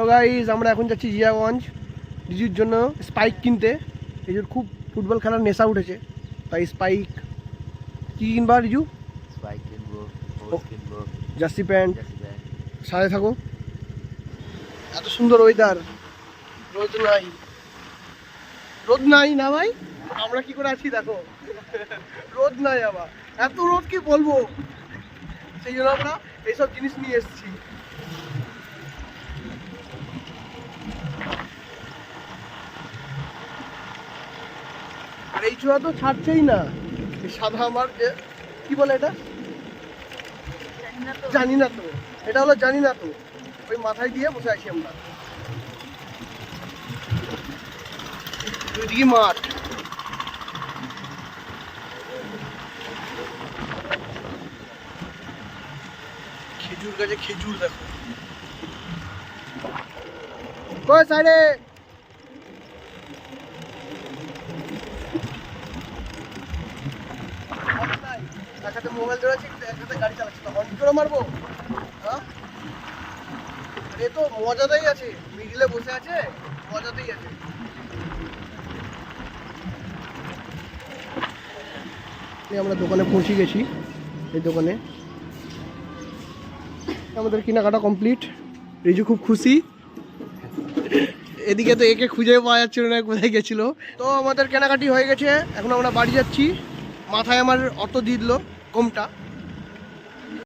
তো গাইস আমরা এখন যাচ্ছি জিয়াগঞ্জ রিজুর জন্য স্পাইক কিনতে। রিজুর খুব ফুটবল খেলার নেশা উঠেছে, তাই স্পাইক কি কিনবা রিজু? স্পাইক কিনবো, কিনবো, জার্সি প্যান্ট। সাথে থাকো। এত সুন্দর ওয়েদার, রোদ নাই, রোদ নাই না ভাই, আমরা কি করে আছি দেখো। রোদ নাই, আবার এত রোদ কি বলবো, সেই জন্য আমরা এইসব জিনিস নিয়ে এসেছি। আর এই ছোঁয়া তো ছাড়ছেই না। এই সাদা আমার কি বলে এটা, জানি না তো, এটা হলো জানি না তো, ওই মাথায় দিয়ে বসে আছি আমরা। দুইদিকে মাঠ, খেজুর গাছে খেজুর দেখো। কই সাইডে এক হাতে মোবাইল ধরেছি, এক হাতে গাড়ি চালাচ্ছি, তো হর্ন করে মারবো? হ্যাঁ, এ তো মজাটাই আছে, মিডিলে বসে আছে, মজাটাই আছে। আমরা দোকানে পৌঁছে গেছি। এই দোকানে আমাদের কেনাকাটা কমপ্লিট। রিজু খুব খুশি। এদিকে তো একে খুঁজে পাওয়া যাচ্ছিল না, কোথায় গেছিল। তো আমাদের কেনাকাটি হয়ে গেছে, এখন আমরা বাড়ি যাচ্ছি। মাথায় আমার অটো দিয়ে দিল কমটা।